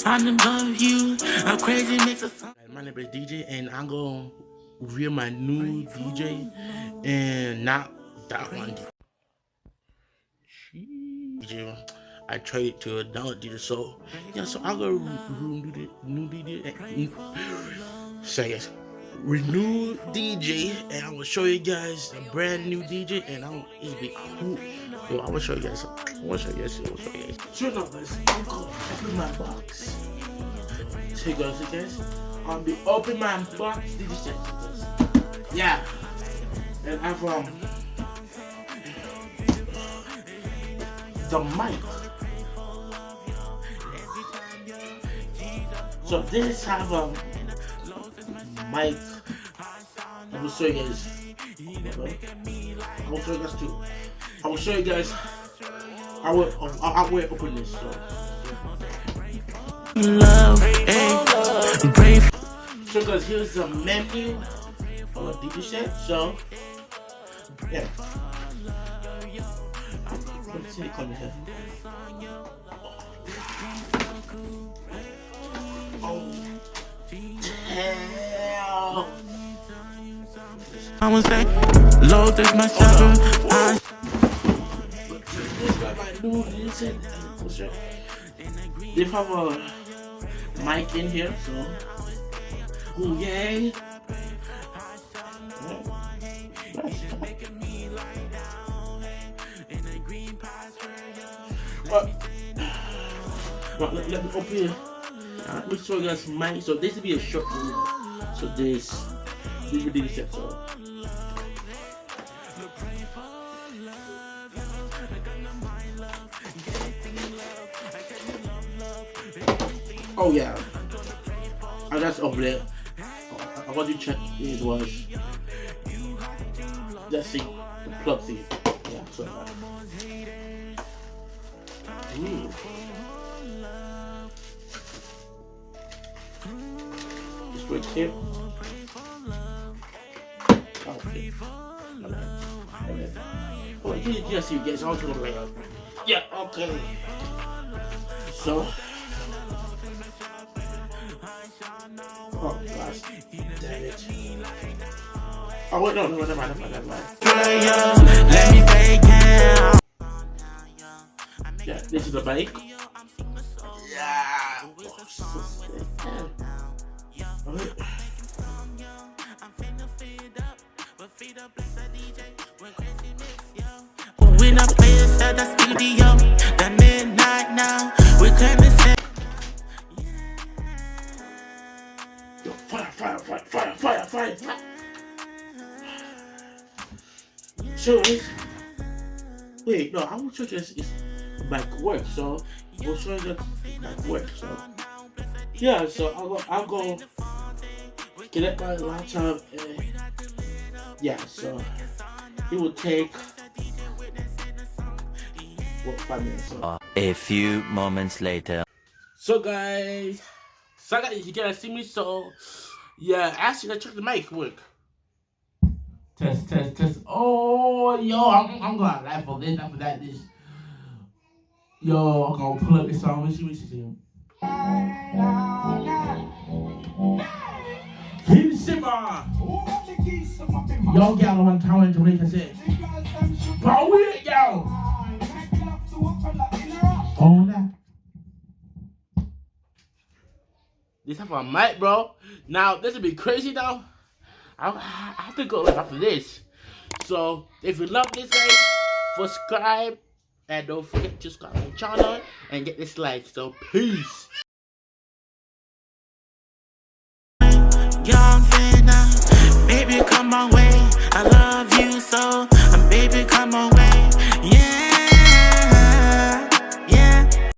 I'm in love with you. I'm crazy, makes a song. My name is DJ, and I'm gonna review my new DJ, and not that one. DJ, I traded to another DJ, so yeah. So I'm gonna review the new DJ. So yes, renewed DJ, and I will show you guys a brand new DJ, and it's be cool. Yo, I will show you guys. I will show you guys. Sure enough, guys, I'm gonna open my box. So guys, I'll be open my box. Did you check this? Yeah, and I have the mic. So this have a mic. I will show you guys. I will show you guys too. I will show you guys. I will open this. So. Love, brave. So guys, here's the menu for the DJ set. So yeah. Let's see the color here. Oh, hell. I was like, Lord, there's my sucker. They have a mic in here, so oh yay! Let me open it. Let me show you guys mic. So this will be a short video. So this will be the set. So. Oh yeah, I just over there. I want to check it was just see the plug thing. Yeah, so just wait here. Okay. Oh, yes, you guys all to the layout. Yeah, okay. So. Oh gosh, damn it. Oh wait, no, never mind. Let me fake it. Yeah, this is the bike. Yeah. When I play this at the studio, the midnight now, we claim the same. Fire. So wait, no, I will show you this bike work. So we'll show you that bike work. So yeah, so I'll go get up my laptop and yeah, so it will take 5 minutes. So. A few moments later. So guys, you guys see me? So yeah, actually I check the mic work. Test. Oh, yo, I'm gonna laugh for this. After that, this. Yo, I'm gonna pull up this song. Let me see. Keep Simba. Yo, gal, one town in Jamaica said. But we, yo. Oh, that. This have a mic, bro. Now this will be crazy now. I have to go after this. So if you love this, guys, subscribe and don't forget to subscribe to my channel and get this like. So peace. Young fan now, baby, come on.